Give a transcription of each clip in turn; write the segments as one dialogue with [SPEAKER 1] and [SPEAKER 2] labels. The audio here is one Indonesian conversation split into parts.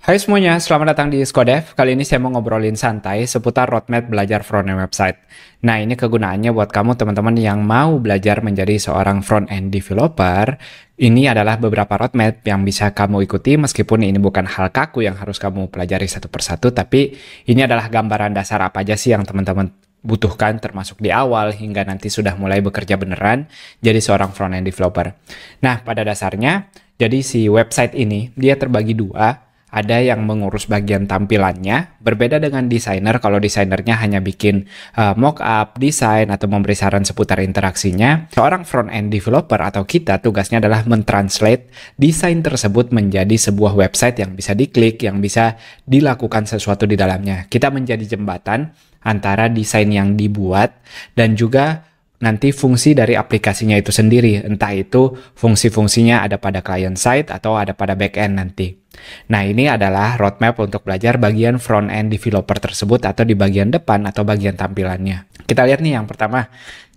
[SPEAKER 1] Hai semuanya, selamat datang di Skodev. Kali ini saya mau ngobrolin santai seputar roadmap belajar front-end website. Nah, ini kegunaannya buat kamu teman-teman yang mau belajar menjadi seorang front-end developer. Ini adalah beberapa roadmap yang bisa kamu ikuti meskipun ini bukan hal kaku yang harus kamu pelajari satu persatu, tapi ini adalah gambaran dasar apa aja sih yang teman-teman butuhkan termasuk di awal hingga nanti sudah mulai bekerja beneran jadi seorang front-end developer. Nah, pada dasarnya, jadi si website ini dia terbagi dua. Ada yang mengurus bagian tampilannya, berbeda dengan desainer. Kalau desainernya hanya bikin mockup, desain, atau memberi saran seputar interaksinya. Seorang front-end developer atau kita tugasnya adalah mentranslate desain tersebut menjadi sebuah website yang bisa diklik, yang bisa dilakukan sesuatu di dalamnya. Kita menjadi jembatan antara desain yang dibuat dan juga nanti fungsi dari aplikasinya itu sendiri, entah itu fungsi-fungsinya ada pada client side atau ada pada back-end nanti. Nah, ini adalah roadmap untuk belajar bagian front-end developer tersebut atau di bagian depan atau bagian tampilannya. Kita lihat nih yang pertama.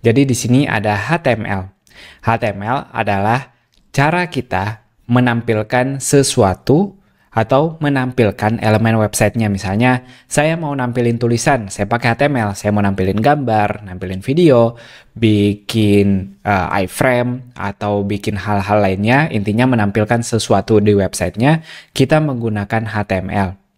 [SPEAKER 1] Jadi di sini ada HTML. HTML adalah cara kita menampilkan sesuatu atau menampilkan elemen websitenya. Misalnya, saya mau nampilin tulisan, saya pakai HTML. Saya mau nampilin gambar, nampilin video, bikin iframe, atau bikin hal-hal lainnya. Intinya menampilkan sesuatu di websitenya, kita menggunakan HTML.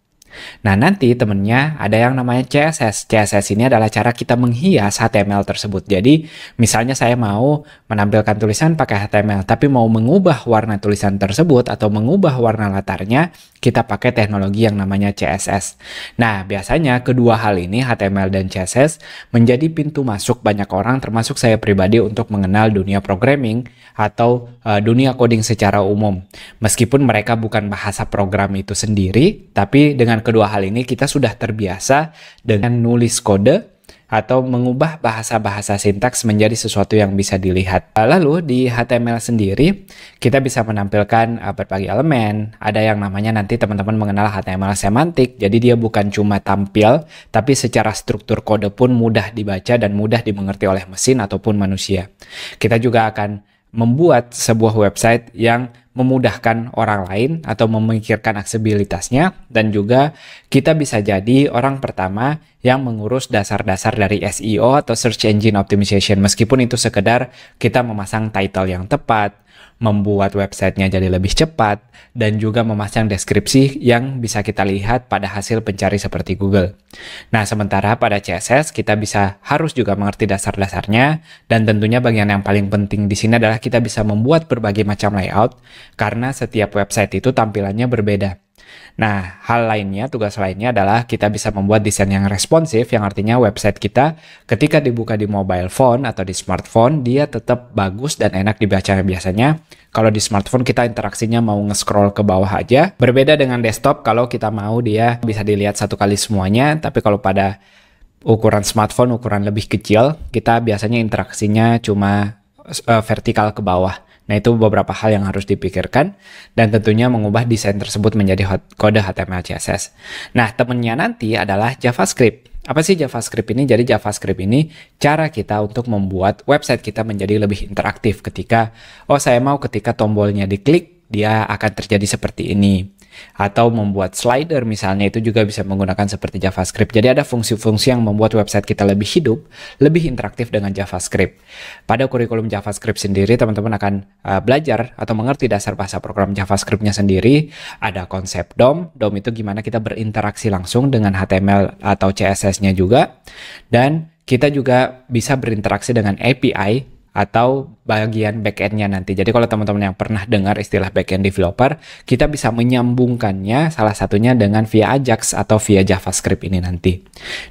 [SPEAKER 1] Nah, nanti temennya ada yang namanya CSS. CSS ini adalah cara kita menghias HTML tersebut. Jadi, misalnya saya mau menampilkan tulisan pakai HTML, tapi mau mengubah warna tulisan tersebut atau mengubah warna latarnya, kita pakai teknologi yang namanya CSS. Nah, biasanya kedua hal ini, HTML dan CSS, menjadi pintu masuk banyak orang, termasuk saya pribadi, untuk mengenal dunia programming atau dunia coding secara umum. Meskipun mereka bukan bahasa program itu sendiri, tapi dengan kedua hal ini kita sudah terbiasa dengan nulis kode atau mengubah bahasa-bahasa sintaks menjadi sesuatu yang bisa dilihat. Lalu di HTML sendiri kita bisa menampilkan berbagai elemen. Ada yang namanya nanti teman-teman mengenal HTML semantik. Jadi dia bukan cuma tampil, tapi secara struktur kode pun mudah dibaca dan mudah dimengerti oleh mesin ataupun manusia. Kita juga akan membuat sebuah website yang memudahkan orang lain atau memikirkan aksesibilitasnya, dan juga kita bisa jadi orang pertama yang mengurus dasar-dasar dari SEO atau Search Engine Optimization, meskipun itu sekedar kita memasang title yang tepat, membuat websitenya jadi lebih cepat, dan juga memasang deskripsi yang bisa kita lihat pada hasil pencari seperti Google. Nah, sementara pada CSS kita harus juga mengerti dasar-dasarnya, dan tentunya bagian yang paling penting di sini adalah kita bisa membuat berbagai macam layout, karena setiap website itu tampilannya berbeda. Nah, tugas lainnya adalah kita bisa membuat desain yang responsif, yang artinya website kita ketika dibuka di mobile phone atau di smartphone, dia tetap bagus dan enak dibaca. Biasanya, kalau di smartphone kita interaksinya mau nge-scroll ke bawah aja. Berbeda dengan desktop, kalau kita mau dia bisa dilihat satu kali semuanya, tapi kalau pada ukuran smartphone, ukuran lebih kecil, kita biasanya interaksinya cuma vertikal ke bawah. Nah, itu beberapa hal yang harus dipikirkan, dan tentunya mengubah desain tersebut menjadi kode HTML CSS. Nah, temennya nanti adalah JavaScript. Apa sih JavaScript ini? Jadi JavaScript ini cara kita untuk membuat website kita menjadi lebih interaktif ketika, ketika tombolnya diklik, dia akan terjadi seperti ini. Atau membuat slider misalnya, itu juga bisa menggunakan seperti JavaScript. Jadi ada fungsi-fungsi yang membuat website kita lebih hidup, lebih interaktif dengan JavaScript. Pada kurikulum JavaScript sendiri, teman-teman akan belajar atau mengerti dasar bahasa program JavaScript-nya sendiri. Ada konsep DOM. DOM itu gimana kita berinteraksi langsung dengan HTML atau CSS-nya juga. Dan kita juga bisa berinteraksi dengan API atau bagian backend-nya nanti. Jadi kalau teman-teman yang pernah dengar istilah backend developer, kita bisa menyambungkannya salah satunya dengan via Ajax atau via JavaScript ini nanti.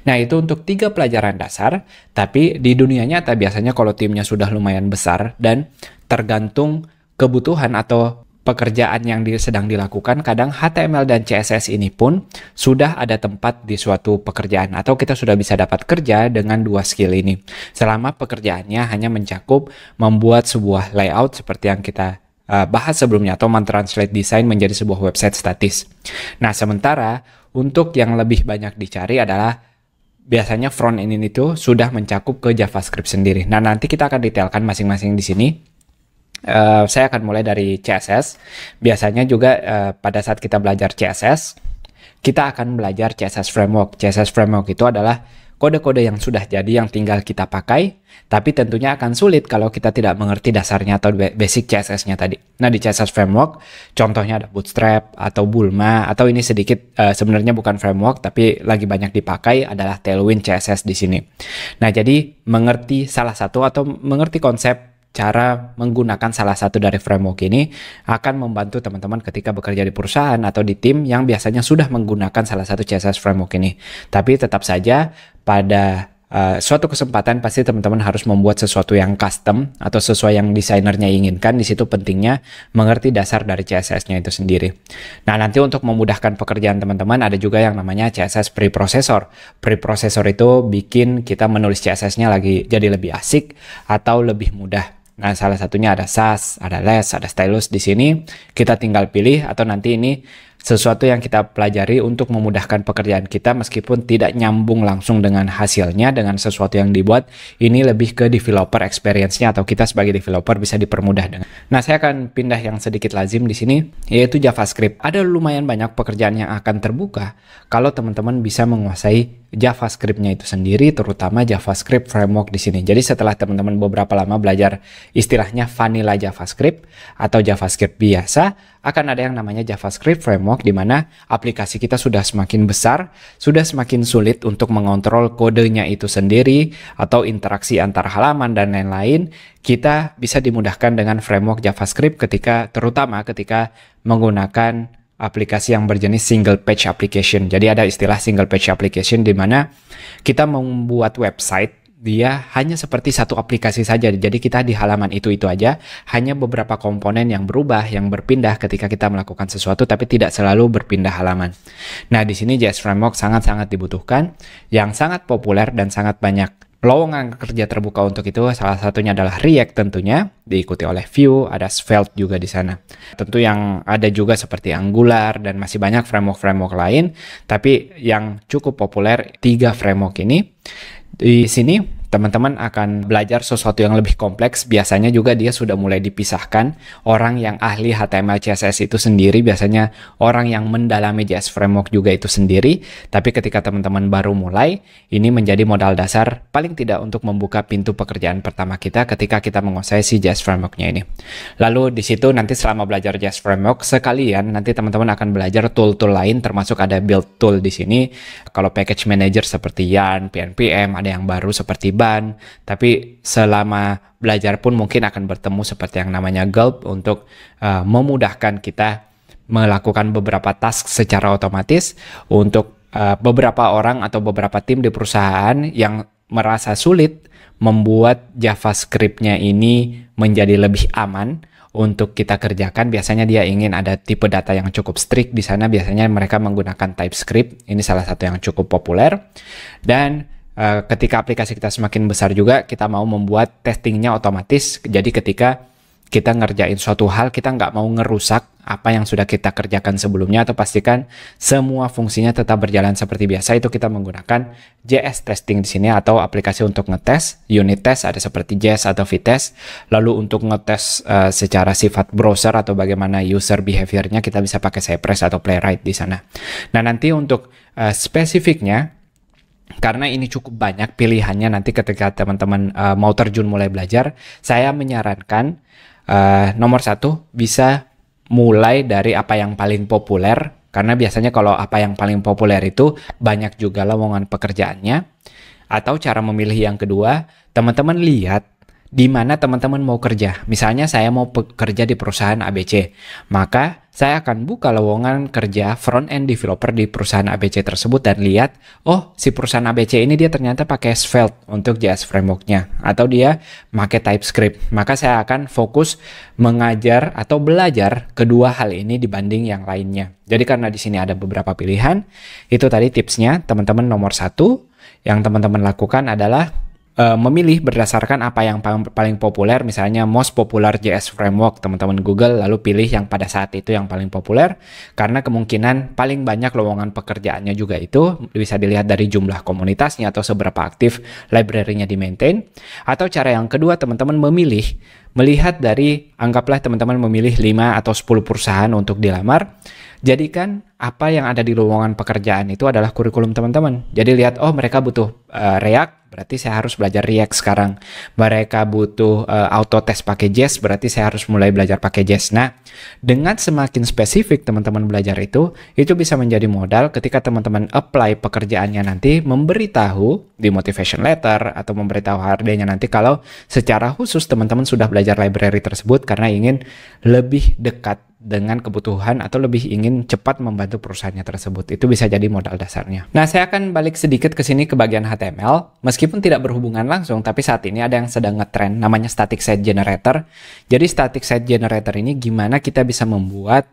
[SPEAKER 1] Nah, itu untuk 3 pelajaran dasar, tapi di dunia nyata biasanya kalau timnya sudah lumayan besar dan tergantung kebutuhan atau pekerjaan yang sedang dilakukan, kadang HTML dan CSS ini pun sudah ada tempat di suatu pekerjaan, atau kita sudah bisa dapat kerja dengan 2 skill ini. Selama pekerjaannya hanya mencakup membuat sebuah layout seperti yang kita bahas sebelumnya, atau mentranslate desain menjadi sebuah website statis. Nah, sementara untuk yang lebih banyak dicari adalah biasanya front end ini tuh sudah mencakup ke JavaScript sendiri. Nah, nanti kita akan detailkan masing-masing di sini. Saya akan mulai dari CSS. Biasanya juga pada saat kita belajar CSS, kita akan belajar CSS Framework. CSS Framework itu adalah kode-kode yang sudah jadi yang tinggal kita pakai, tapi tentunya akan sulit kalau kita tidak mengerti dasarnya atau basic CSS-nya tadi. Nah, di CSS Framework, contohnya ada Bootstrap atau Bulma, atau ini sedikit sebenarnya bukan framework, tapi lagi banyak dipakai adalah Tailwind CSS di sini. Nah, jadi mengerti salah satu atau mengerti konsep cara menggunakan salah satu dari framework ini akan membantu teman-teman ketika bekerja di perusahaan atau di tim yang biasanya sudah menggunakan salah satu CSS framework ini. Tapi tetap saja pada suatu kesempatan pasti teman-teman harus membuat sesuatu yang custom atau sesuai yang desainernya inginkan. Di situ pentingnya mengerti dasar dari CSS-nya itu sendiri. Nah, nanti untuk memudahkan pekerjaan teman-teman ada juga yang namanya CSS preprocessor. Preprocessor itu bikin kita menulis CSS-nya lagi jadi lebih asik atau lebih mudah. Nah, salah satunya ada Sass, ada Less, ada Stylus di sini. Kita tinggal pilih atau nanti ini sesuatu yang kita pelajari untuk memudahkan pekerjaan kita meskipun tidak nyambung langsung dengan hasilnya, dengan sesuatu yang dibuat. Ini lebih ke developer experience-nya atau kita sebagai developer bisa dipermudah dengan. Nah, saya akan pindah yang sedikit lazim di sini, yaitu JavaScript. Ada lumayan banyak pekerjaan yang akan terbuka kalau teman-teman bisa menguasai JavaScript-nya itu sendiri, terutama JavaScript framework di sini. Jadi setelah teman-teman beberapa lama belajar istilahnya vanilla JavaScript atau JavaScript biasa, akan ada yang namanya JavaScript framework di mana aplikasi kita sudah semakin besar, sudah semakin sulit untuk mengontrol kodenya itu sendiri atau interaksi antar halaman dan lain-lain. Kita bisa dimudahkan dengan framework JavaScript terutama ketika menggunakan aplikasi yang berjenis single page application. Jadi ada istilah single page application di mana kita membuat website dia hanya seperti satu aplikasi saja. Jadi kita di halaman itu aja, hanya beberapa komponen yang berubah, yang berpindah ketika kita melakukan sesuatu, tapi tidak selalu berpindah halaman. Nah, di sini JS Framework sangat-sangat dibutuhkan, yang sangat populer dan sangat banyak lowongan kerja terbuka untuk itu. Salah satunya adalah React tentunya, diikuti oleh Vue, ada Svelte juga di sana. Tentu yang ada juga seperti Angular dan masih banyak framework-framework lain, tapi yang cukup populer 3 framework ini. Di sini teman-teman akan belajar sesuatu yang lebih kompleks. Biasanya juga dia sudah mulai dipisahkan. Orang yang ahli HTML CSS itu sendiri, biasanya orang yang mendalami JS Framework juga itu sendiri. Tapi ketika teman-teman baru mulai, ini menjadi modal dasar paling tidak untuk membuka pintu pekerjaan pertama kita ketika kita menguasai si JS Framework-nya ini. Lalu di situ nanti selama belajar JS Framework, sekalian nanti teman-teman akan belajar tool-tool lain, termasuk ada build tool di sini. Kalau package manager seperti Yarn, PNPM, ada yang baru seperti Ban, tapi selama belajar pun mungkin akan bertemu seperti yang namanya Gulp untuk memudahkan kita melakukan beberapa task secara otomatis untuk beberapa orang atau beberapa tim di perusahaan yang merasa sulit membuat JavaScript-nya ini menjadi lebih aman untuk kita kerjakan. Biasanya dia ingin ada tipe data yang cukup strict di sana. Biasanya mereka menggunakan TypeScript. Ini salah satu yang cukup populer. Dan ketika aplikasi kita semakin besar juga, kita mau membuat testingnya otomatis. Jadi ketika kita ngerjain suatu hal, kita nggak mau ngerusak apa yang sudah kita kerjakan sebelumnya, atau pastikan semua fungsinya tetap berjalan seperti biasa. Itu kita menggunakan JS testing di sini, atau aplikasi untuk ngetes, unit test ada seperti JS atau Vitess. Lalu untuk ngetes secara sifat browser atau bagaimana user behavior-nya, kita bisa pakai Cypress atau Playwright di sana. Nah, nanti untuk spesifiknya, karena ini cukup banyak pilihannya nanti ketika teman-teman mau terjun mulai belajar, saya menyarankan nomor 1 bisa mulai dari apa yang paling populer, karena biasanya kalau apa yang paling populer itu banyak juga lowongan pekerjaannya. Atau cara memilih yang kedua, teman-teman lihat di mana teman-teman mau kerja. Misalnya saya mau bekerja di perusahaan ABC, maka saya akan buka lowongan kerja front-end developer di perusahaan ABC tersebut dan lihat, oh si perusahaan ABC ini dia ternyata pakai Svelte untuk JS Framework-nya, atau dia pakai TypeScript. Maka saya akan fokus mengajar atau belajar kedua hal ini dibanding yang lainnya. Jadi karena di sini ada beberapa pilihan, itu tadi tipsnya teman-teman. Nomor 1 yang teman-teman lakukan adalah memilih berdasarkan apa yang paling populer. Misalnya most popular JS framework, teman-teman Google, lalu pilih yang pada saat itu yang paling populer, karena kemungkinan paling banyak lowongan pekerjaannya juga itu bisa dilihat dari jumlah komunitasnya atau seberapa aktif library-nya di-maintain. Atau cara yang kedua, teman-teman melihat dari, anggaplah teman-teman memilih 5 atau 10 perusahaan untuk dilamar. Jadikan apa yang ada di lowongan pekerjaan itu adalah kurikulum teman-teman. Jadi lihat, oh mereka butuh React, berarti saya harus belajar React sekarang. Mereka butuh auto test pakai Jest, berarti saya harus mulai belajar pakai Jest. Nah, dengan semakin spesifik teman-teman belajar itu bisa menjadi modal ketika teman-teman apply pekerjaannya nanti, memberitahu di motivation letter atau memberitahu HRD-nya nanti kalau secara khusus teman-teman sudah belajar library tersebut karena ingin lebih dekat dengan kebutuhan atau lebih ingin cepat membantu perusahaannya tersebut. Itu bisa jadi modal dasarnya. Nah, saya akan balik sedikit ke sini ke bagian HTML. Meskipun tidak berhubungan langsung, tapi saat ini ada yang sedang ngetrend namanya static site generator. Jadi static site generator ini gimana kita bisa membuat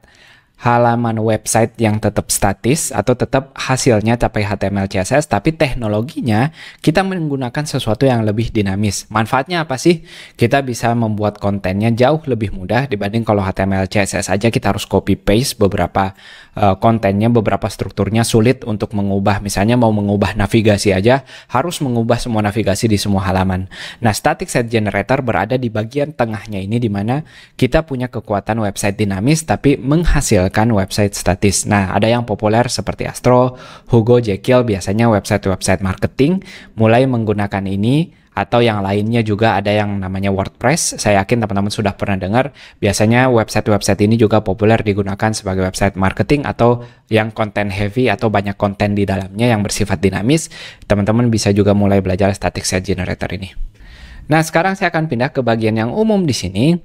[SPEAKER 1] halaman website yang tetap statis atau tetap hasilnya capai HTML CSS, tapi teknologinya kita menggunakan sesuatu yang lebih dinamis. Manfaatnya apa sih? Kita bisa membuat kontennya jauh lebih mudah dibanding kalau HTML CSS aja kita harus copy paste beberapa kontennya, beberapa strukturnya sulit untuk mengubah. Misalnya mau mengubah navigasi aja harus mengubah semua navigasi di semua halaman. Nah, static site generator berada di bagian tengahnya ini, di mana kita punya kekuatan website dinamis tapi menghasilkan website statis. Nah, ada yang populer seperti Astro, Hugo, Jekyll, biasanya website-website marketing mulai menggunakan ini, atau yang lainnya juga ada yang namanya WordPress. Saya yakin teman-teman sudah pernah dengar. Biasanya website-website ini juga populer digunakan sebagai website marketing atau yang konten heavy atau banyak konten di dalamnya yang bersifat dinamis. Teman-teman bisa juga mulai belajar static site generator ini. Nah, sekarang saya akan pindah ke bagian yang umum di sini,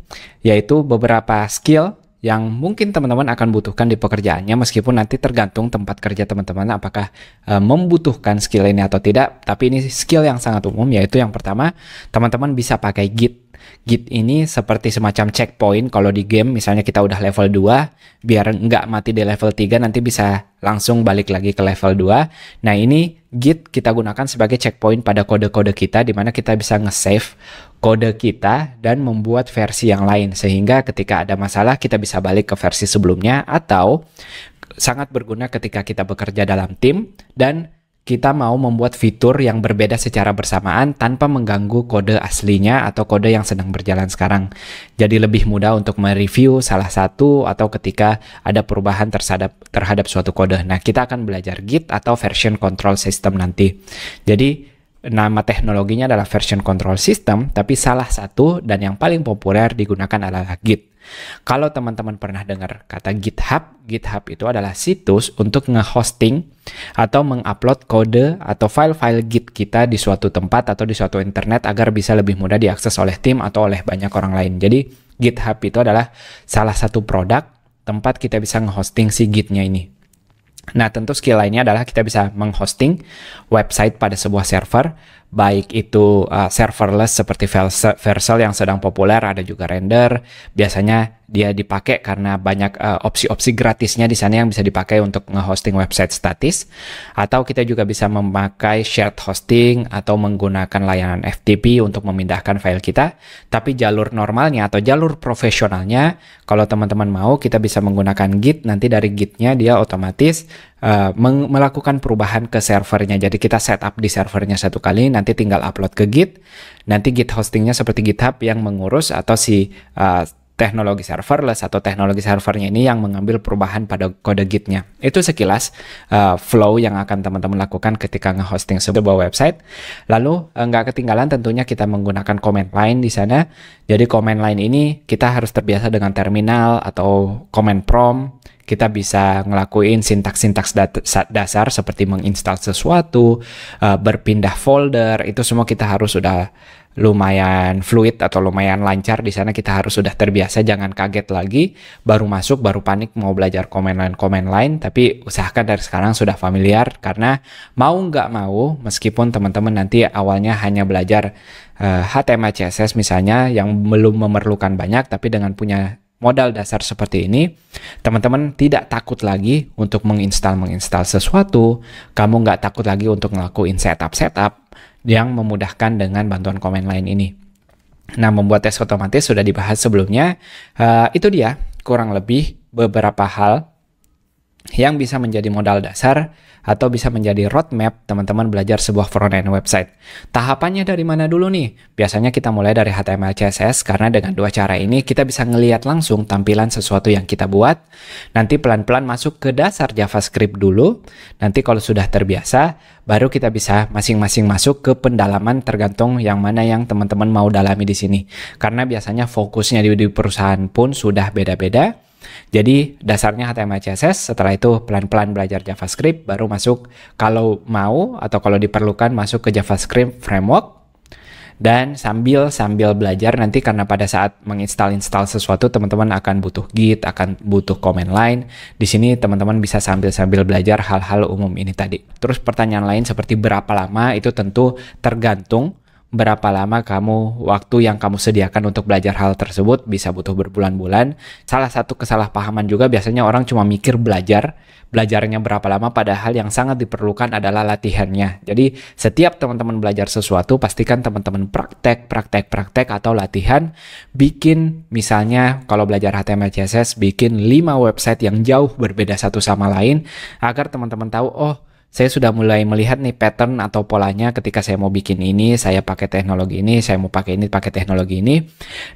[SPEAKER 1] yaitu beberapa skill yang mungkin teman-teman akan butuhkan di pekerjaannya, meskipun nanti tergantung tempat kerja teman-teman apakah membutuhkan skill ini atau tidak. Tapi ini skill yang sangat umum, yaitu yang pertama, teman-teman bisa pakai Git. Git ini seperti semacam checkpoint kalau di game, misalnya kita udah level 2, biar nggak mati di level 3, nanti bisa langsung balik lagi ke level 2. Nah, ini Git kita gunakan sebagai checkpoint pada kode-kode kita, di mana kita bisa nge-save kode kita dan membuat versi yang lain, sehingga ketika ada masalah kita bisa balik ke versi sebelumnya, atau sangat berguna ketika kita bekerja dalam tim dan kita mau membuat fitur yang berbeda secara bersamaan tanpa mengganggu kode aslinya atau kode yang sedang berjalan sekarang. Jadi lebih mudah untuk mereview salah satu atau ketika ada perubahan terhadap suatu kode. Nah, kita akan belajar Git atau version control system nanti. Jadi nama teknologinya adalah version control system, tapi salah satu dan yang paling populer digunakan adalah Git. Kalau teman-teman pernah dengar kata GitHub, GitHub itu adalah situs untuk nge-hosting atau mengupload kode atau file-file Git kita di suatu tempat atau di suatu internet agar bisa lebih mudah diakses oleh tim atau oleh banyak orang lain. Jadi GitHub itu adalah salah satu produk tempat kita bisa nge-hosting si Git-nya ini. Nah, tentu skill lainnya adalah kita bisa menghosting website pada sebuah server, baik itu serverless seperti Vercel yang sedang populer, ada juga Render. Biasanya dia dipakai karena banyak opsi-opsi gratisnya di sana yang bisa dipakai untuk nge-hosting website statis. Atau kita juga bisa memakai shared hosting atau menggunakan layanan FTP untuk memindahkan file kita. Tapi jalur normalnya atau jalur profesionalnya, kalau teman-teman mau, kita bisa menggunakan Git. Nanti dari Git-nya dia otomatis melakukan perubahan ke servernya. Jadi kita setup di servernya satu kali, nanti tinggal upload ke Git. Nanti Git hostingnya seperti GitHub yang mengurus, atau si teknologi serverless atau teknologi servernya ini yang mengambil perubahan pada kode Git-nya. Itu sekilas flow yang akan teman-teman lakukan ketika nge-hosting sebuah website. Lalu nggak ketinggalan tentunya kita menggunakan command line di sana. Jadi command line ini kita harus terbiasa dengan terminal atau command prompt. Kita bisa ngelakuin sintaks-sintaks dasar seperti menginstal sesuatu, berpindah folder, itu semua kita harus sudah lumayan fluid atau lumayan lancar di sana. Kita harus sudah terbiasa, jangan kaget lagi baru masuk baru panik mau belajar command line, tapi usahakan dari sekarang sudah familiar, karena mau nggak mau meskipun teman-teman nanti awalnya hanya belajar HTML CSS misalnya yang belum memerlukan banyak, tapi dengan punya modal dasar seperti ini, teman-teman tidak takut lagi untuk menginstal sesuatu, kamu nggak takut lagi untuk ngelakuin setup yang memudahkan dengan bantuan command line ini. Nah, membuat tes otomatis sudah dibahas sebelumnya. Itu dia kurang lebih beberapa hal yang bisa menjadi modal dasar atau bisa menjadi roadmap teman-teman belajar sebuah front-end website. Tahapannya dari mana dulu nih? Biasanya kita mulai dari HTML CSS karena dengan dua cara ini kita bisa ngelihat langsung tampilan sesuatu yang kita buat. Nanti pelan-pelan masuk ke dasar JavaScript dulu. Nanti kalau sudah terbiasa, baru kita bisa masing-masing masuk ke pendalaman tergantung yang mana yang teman-teman mau dalami di sini. Karena biasanya fokusnya di perusahaan pun sudah beda-beda. Jadi dasarnya HTML CSS, setelah itu pelan-pelan belajar JavaScript, baru masuk kalau mau atau kalau diperlukan masuk ke JavaScript framework. Dan sambil belajar nanti karena pada saat menginstal sesuatu teman-teman akan butuh Git, akan butuh command line. Di sini teman-teman bisa sambil belajar hal-hal umum ini tadi. Terus pertanyaan lain seperti berapa lama itu tentu tergantung berapa lama waktu yang kamu sediakan untuk belajar hal tersebut, bisa butuh berbulan-bulan. Salah satu kesalahpahaman juga biasanya orang cuma mikir belajarnya berapa lama, padahal yang sangat diperlukan adalah latihannya. Jadi setiap teman-teman belajar sesuatu, pastikan teman-teman praktek atau latihan. Bikin misalnya kalau belajar HTML CSS, bikin 5 website yang jauh berbeda satu sama lain, agar teman-teman tahu, oh saya sudah mulai melihat nih pattern atau polanya ketika saya mau bikin ini, saya pakai teknologi ini, saya mau pakai ini, pakai teknologi ini.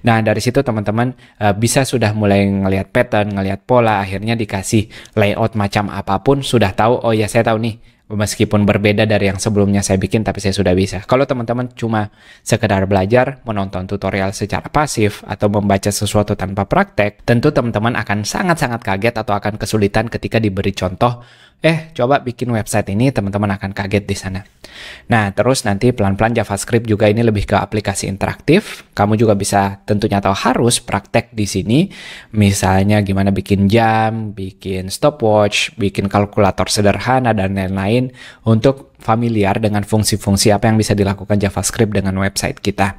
[SPEAKER 1] Nah, dari situ teman-teman bisa sudah mulai ngelihat pattern, ngelihat pola, akhirnya dikasih layout macam apapun, sudah tahu, oh ya saya tahu nih, meskipun berbeda dari yang sebelumnya saya bikin, tapi saya sudah bisa. Kalau teman-teman cuma sekedar belajar, menonton tutorial secara pasif, atau membaca sesuatu tanpa praktek, tentu teman-teman akan sangat-sangat kaget atau akan kesulitan ketika diberi contoh, coba bikin website ini, teman-teman akan kaget di sana. Nah, terus nanti pelan-pelan JavaScript juga ini lebih ke aplikasi interaktif. Kamu juga bisa tentunya tahu harus praktek di sini. Misalnya gimana bikin jam, bikin stopwatch, bikin kalkulator sederhana, dan lain-lain untuk familiar dengan fungsi-fungsi apa yang bisa dilakukan JavaScript dengan website kita.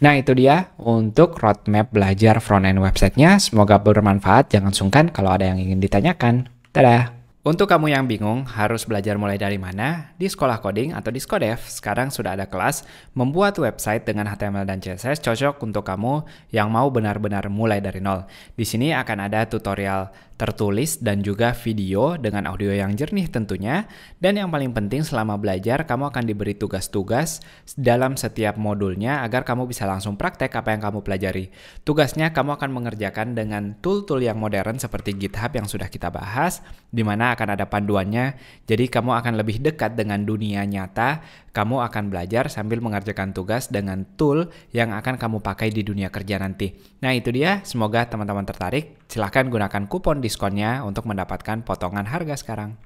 [SPEAKER 1] Nah, itu dia untuk roadmap belajar front-end website-nya. Semoga bermanfaat. Jangan sungkan kalau ada yang ingin ditanyakan. Dadah! Untuk kamu yang bingung harus belajar mulai dari mana, di sekolah coding atau di Skodev, sekarang sudah ada kelas membuat website dengan HTML dan CSS cocok untuk kamu yang mau benar-benar mulai dari nol. Di sini akan ada tutorial tertulis dan juga video dengan audio yang jernih tentunya. Dan yang paling penting selama belajar, kamu akan diberi tugas-tugas dalam setiap modulnya agar kamu bisa langsung praktek apa yang kamu pelajari. Tugasnya kamu akan mengerjakan dengan tool-tool yang modern seperti GitHub yang sudah kita bahas, di mana akan ada panduannya, jadi kamu akan lebih dekat dengan dunia nyata. Kamu akan belajar sambil mengerjakan tugas dengan tool yang akan kamu pakai di dunia kerja nanti. Nah, itu dia, semoga teman-teman tertarik. Silahkan gunakan kupon diskonnya untuk mendapatkan potongan harga sekarang.